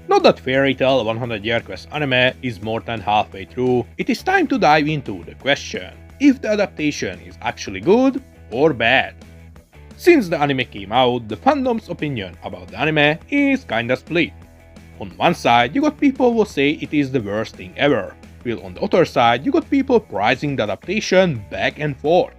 Now that Fairy Tail 100 Year Quest anime is more than halfway through, it is time to dive into the question if the adaptation is actually good or bad. Since the anime came out, the fandom's opinion about the anime is kinda split. On one side, you got people who say it is the worst thing ever, while on the other side, you got people praising the adaptation back and forth.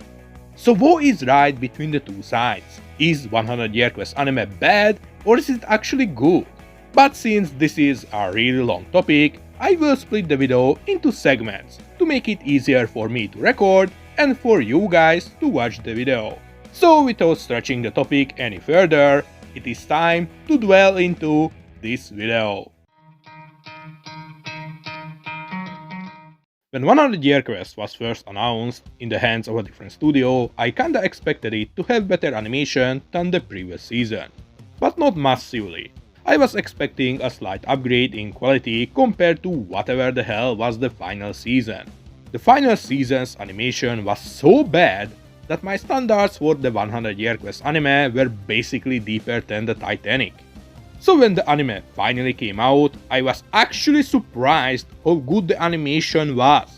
So what is right between the two sides? Is 100 Year Quest anime bad or is it actually good? But since this is a really long topic, I will split the video into segments to make it easier for me to record and for you guys to watch the video. So without stretching the topic any further, it is time to dwell into this video. When 100 Year Quest was first announced in the hands of a different studio, I kinda expected it to have better animation than the previous season. But not massively. I was expecting a slight upgrade in quality compared to whatever the hell was the final season. The final season's animation was so bad that my standards for the 100 Year Quest anime were basically deeper than the Titanic. So when the anime finally came out, I was actually surprised how good the animation was.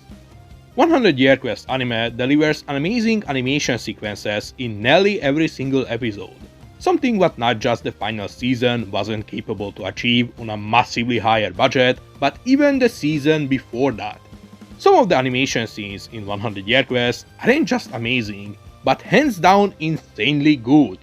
100 Year Quest anime delivers amazing animation sequences in nearly every single episode. Something that not just the final season wasn't capable to achieve on a massively higher budget, but even the season before that. Some of the animation scenes in 100 Year Quest aren't just amazing, but hands down insanely good.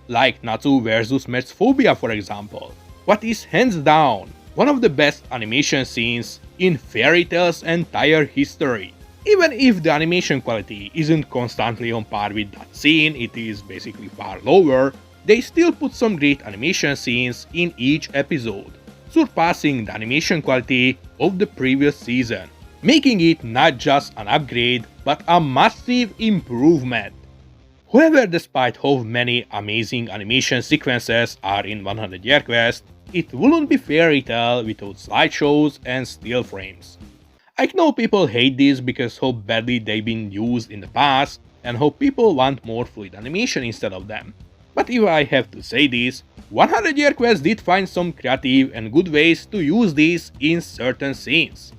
Like Natsu vs Mets Phobia for example, what is hands down one of the best animation scenes in Fairy Tail's entire history. Even if the animation quality isn't constantly on par with that scene, it is basically far lower, they still put some great animation scenes in each episode, surpassing the animation quality of the previous season, making it not just an upgrade, but a massive improvement. However, despite how many amazing animation sequences are in 100 Year Quest, it wouldn't be Fairy Tail without slideshows and still frames. I know people hate this because how badly they've been used in the past and how people want more fluid animation instead of them. But if I have to say this, 100 Year Quest did find some creative and good ways to use these in certain scenes.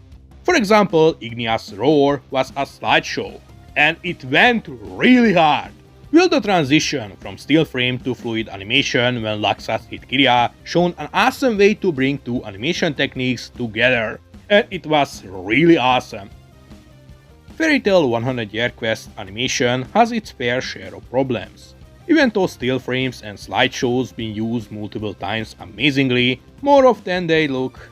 For example, Ignia's roar was a slideshow, and it went really hard. While the transition from still frame to fluid animation when Laxas hit Kiria shown an awesome way to bring two animation techniques together, and it was really awesome. Fairy Tail 100 Year Quest animation has its fair share of problems. Even though still frames and slideshows been used multiple times amazingly, more often they look,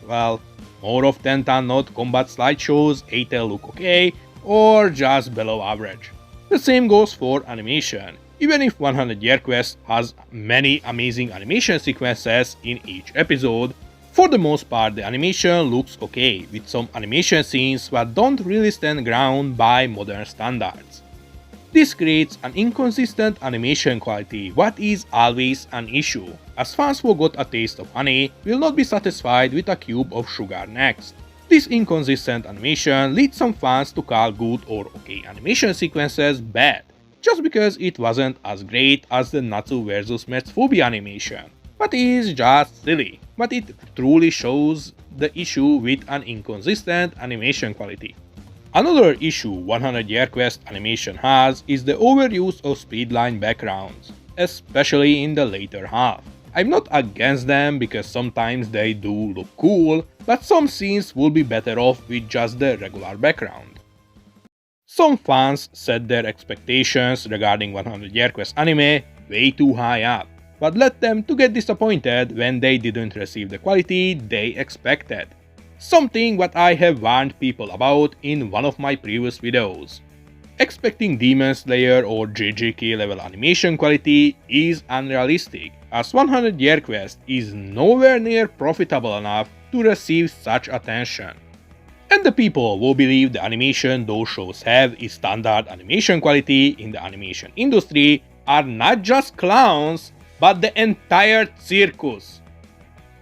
well, more often than not combat slideshows either look okay or just below average. The same goes for animation. Even if 100 Year Quest has many amazing animation sequences in each episode, for the most part the animation looks okay, with some animation scenes that don't really stand ground by modern standards. This creates an inconsistent animation quality, what is always an issue, as fans who got a taste of honey will not be satisfied with a cube of sugar next. This inconsistent animation leads some fans to call good or okay animation sequences bad, just because it wasn't as great as the Natsu vs Mets Phobia animation. But is just silly, but it truly shows the issue with an inconsistent animation quality. Another issue 100 Year Quest animation has is the overuse of speedline backgrounds, especially in the later half. I'm not against them because sometimes they do look cool, but some scenes will be better off with just the regular background. Some fans set their expectations regarding 100 Year Quest anime way too high up, but led them to get disappointed when they didn't receive the quality they expected. Something that I have warned people about in one of my previous videos. Expecting Demon Slayer or JJK level animation quality is unrealistic, as 100 Year Quest is nowhere near profitable enough to receive such attention. And the people who believe the animation those shows have is standard animation quality in the animation industry are not just clowns, but the entire circus.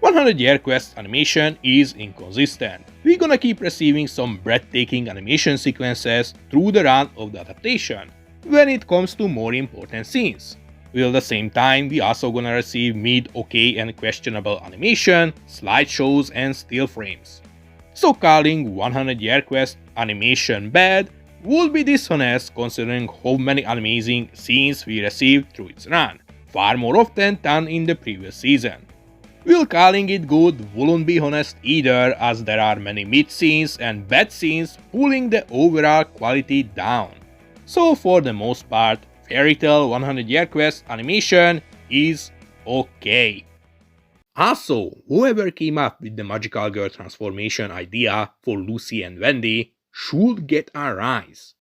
100 Year Quest animation is inconsistent. We're gonna keep receiving some breathtaking animation sequences through the run of the adaptation, when it comes to more important scenes. While at the same time, we also gonna receive mid, okay and questionable animation, slideshows and still frames. So calling 100 Year Quest animation bad would be dishonest considering how many amazing scenes we received through its run, far more often than in the previous season. While calling it good wouldn't be honest either, as there are many mid scenes and bad scenes pulling the overall quality down. So for the most part, Fairy Tail 100 Year Quest animation is okay. Also, whoever came up with the magical girl transformation idea for Lucy and Wendy should get a rise.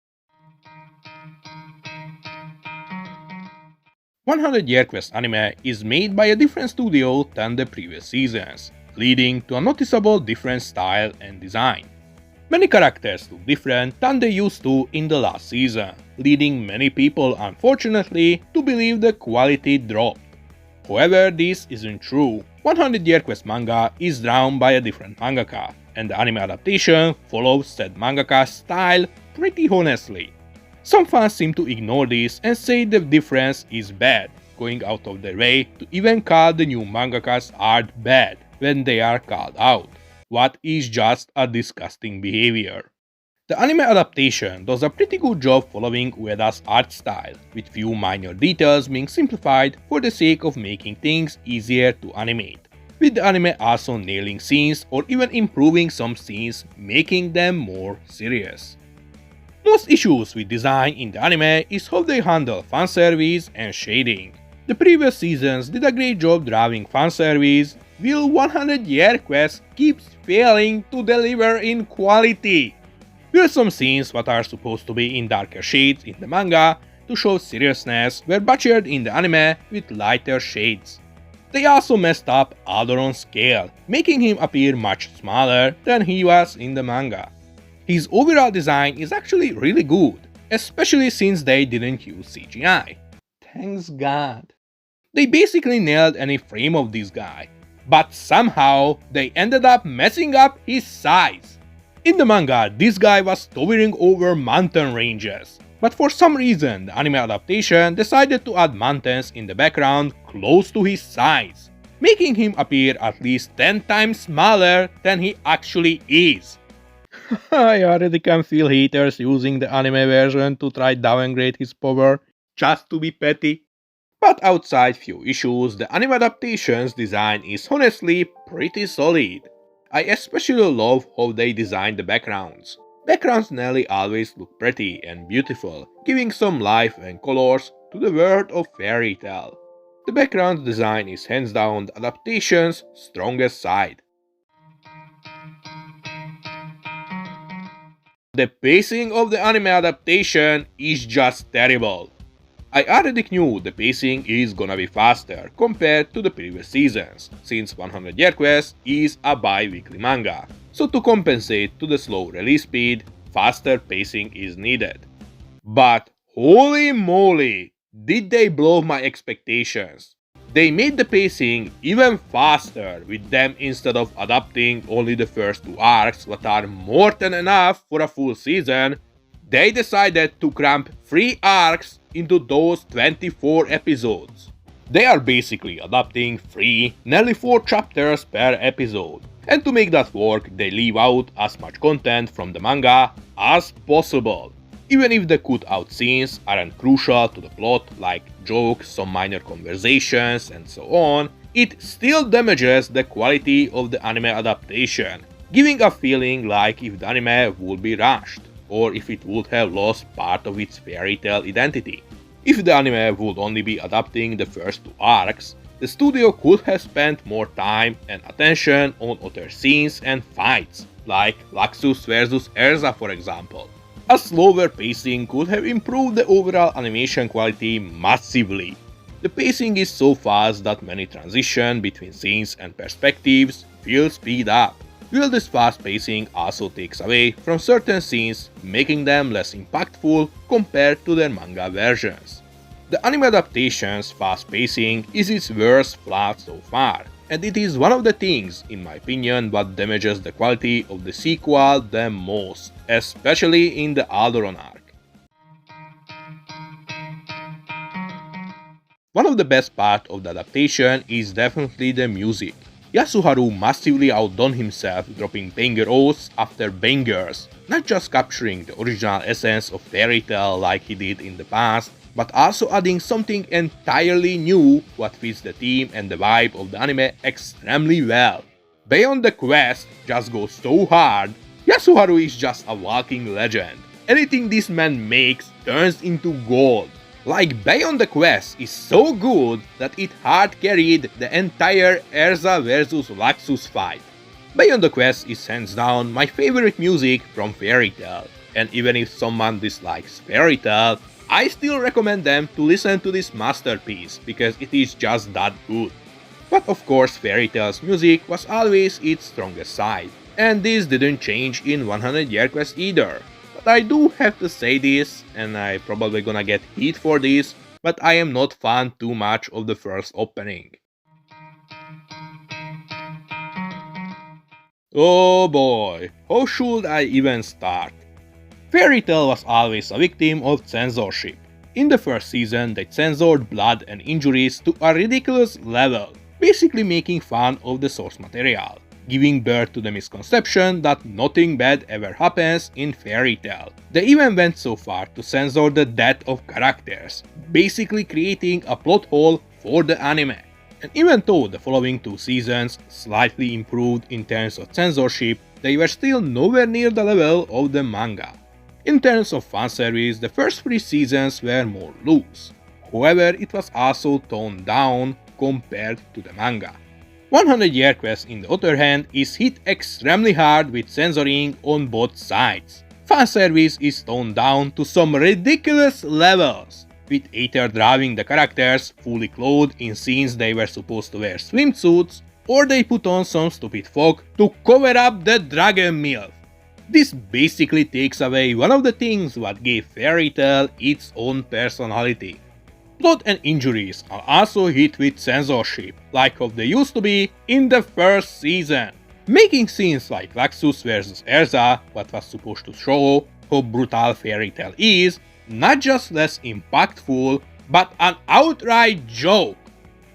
100 Year Quest anime is made by a different studio than the previous seasons, leading to a noticeable different style and design. Many characters look different than they used to in the last season, leading many people unfortunately to believe the quality dropped. However, this isn't true. 100 Year Quest manga is drawn by a different mangaka, and the anime adaptation follows said mangaka's style pretty honestly. Some fans seem to ignore this and say the difference is bad, going out of their way to even call the new mangaka's art bad when they are called out, what is just a disgusting behavior. The anime adaptation does a pretty good job following Ueda's art style, with few minor details being simplified for the sake of making things easier to animate, with the anime also nailing scenes or even improving some scenes, making them more serious. Most issues with design in the anime is how they handle fanservice and shading. The previous seasons did a great job driving fanservice, while 100 Year Quest keeps failing to deliver in quality. There are some scenes that are supposed to be in darker shades in the manga to show seriousness were butchered in the anime with lighter shades. They also messed up Aldoron's scale, making him appear much smaller than he was in the manga. His overall design is actually really good, especially since they didn't use CGI. Thanks God. They basically nailed any frame of this guy, but somehow they ended up messing up his size. In the manga, this guy was towering over mountain ranges, but for some reason the anime adaptation decided to add mountains in the background close to his size, making him appear at least 10 times smaller than he actually is. I already can feel haters using the anime version to try downgrade his power, just to be petty. But outside few issues, the anime adaptation's design is honestly pretty solid. I especially love how they design the backgrounds. Backgrounds nearly always look pretty and beautiful, giving some life and colors to the world of fairy tale. The background design is hands down the adaptation's strongest side. The pacing of the anime adaptation is just terrible. I already knew the pacing is gonna be faster compared to the previous seasons, since 100 Year Quest is a bi-weekly manga, so to compensate to the slow release speed, faster pacing is needed. But holy moly, did they blow my expectations! They made the pacing even faster with them instead of adapting only the first two arcs that are more than enough for a full season. They decided to cramp 3 arcs into those 24 episodes. They are basically adapting 3, nearly 4 chapters per episode. And to make that work, they leave out as much content from the manga as possible. Even if the cut out scenes aren't crucial to the plot, like jokes, some minor conversations, and so on, it still damages the quality of the anime adaptation, giving a feeling like if the anime would be rushed, or if it would have lost part of its fairy tale identity. If the anime would only be adapting the first 2 arcs, the studio could have spent more time and attention on other scenes and fights, like Laxus vs Erza for example. A slower pacing could have improved the overall animation quality massively. The pacing is so fast that many transitions between scenes and perspectives feel speed up, while this fast pacing also takes away from certain scenes, making them less impactful compared to their manga versions. The anime adaptation's fast pacing is its worst flaw so far, and it is one of the things, in my opinion, that damages the quality of the sequel the most, especially in the Alderon arc. One of the best parts of the adaptation is definitely the music. Yasuharu massively outdone himself, dropping banger oaths after bangers, not just capturing the original essence of Fairy Tail like he did in the past, but also adding something entirely new what fits the theme and the vibe of the anime extremely well. Beyond the Quest just goes so hard. Yasuharu is just a walking legend. Anything this man makes turns into gold. Like Beyond the Quest is so good that it hard carried the entire Erza vs Laxus fight. Beyond the Quest is hands down my favorite music from Fairy Tail, and even if someone dislikes Fairy Tail, I still recommend them to listen to this masterpiece because it is just that good. But of course Fairy Tail's music was always its strongest side, and this didn't change in 100 Year Quest either. But I do have to say this, and I probably gonna get heat for this, but I am not fan too much of the first opening. Oh boy, how should I even start? Fairy Tail was always a victim of censorship. In the first season they censored blood and injuries to a ridiculous level, basically making fun of the source material, giving birth to the misconception that nothing bad ever happens in Fairy Tail. They even went so far to censor the death of characters, basically creating a plot hole for the anime. And even though the following two seasons slightly improved in terms of censorship, they were still nowhere near the level of the manga. In terms of fanservice, the first three seasons were more loose. However, it was also toned down compared to the manga. 100 Year Quest, on the other hand, is hit extremely hard with censoring on both sides. Fanservice is toned down to some ridiculous levels, with either drawing the characters fully clothed in scenes they were supposed to wear swimsuits, or they put on some stupid fog to cover up the dragon milk. This basically takes away one of the things what gave Fairy Tail its own personality. Blood and injuries are also hit with censorship, like how they used to be in the first season, making scenes like Laxus vs Erza, what was supposed to show how brutal Fairy Tail is, not just less impactful, but an outright joke.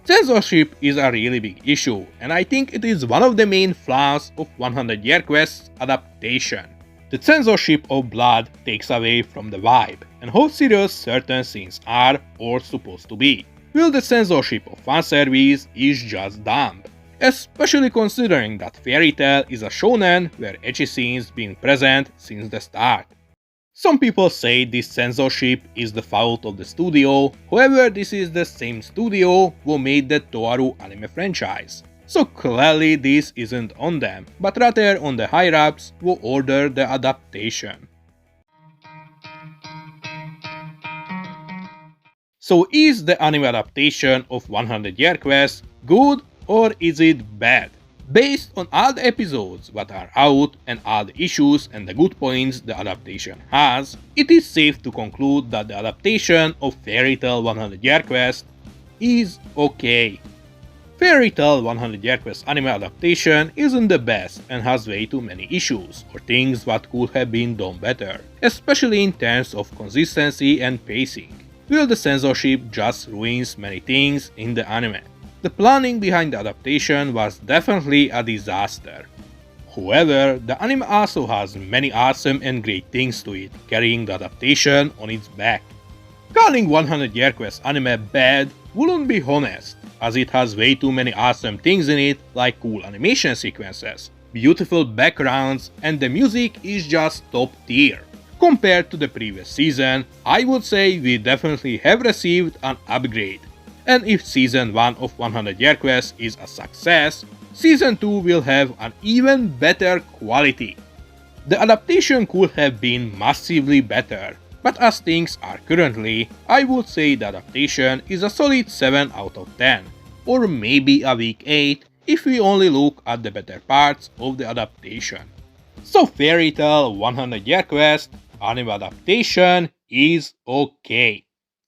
Censorship is a really big issue, and I think it is one of the main flaws of 100 Year Quest's adaptation. The censorship of blood takes away from the vibe and how serious certain scenes are or supposed to be, while the censorship of fanservice is just dumb, especially considering that Fairy Tail is a shonen where ecchi scenes been present since the start. Some people say this censorship is the fault of the studio, however this is the same studio who made the Toaru anime franchise. So clearly this isn't on them, but rather on the higher-ups who ordered the adaptation. So is the anime adaptation of 100 Year Quest good or is it bad? Based on all the episodes that are out and all the issues and the good points the adaptation has, it is safe to conclude that the adaptation of Fairy Tail 100 Year Quest is okay. Fairy Tail 100 Year Quest anime adaptation isn't the best and has way too many issues or things that could have been done better, especially in terms of consistency and pacing, while the censorship just ruins many things in the anime. The planning behind the adaptation was definitely a disaster. However, the anime also has many awesome and great things to it, carrying the adaptation on its back. Calling 100 Year Quest anime bad wouldn't be honest, as it has way too many awesome things in it like cool animation sequences, beautiful backgrounds, and the music is just top tier. Compared to the previous season, I would say we definitely have received an upgrade. And if Season 1 of 100 Year Quest is a success, Season 2 will have an even better quality. The adaptation could have been massively better, but as things are currently, I would say the adaptation is a solid 7 out of 10, or maybe a weak 8 if we only look at the better parts of the adaptation. So Fairy Tail 100 Year Quest anime adaptation is okay.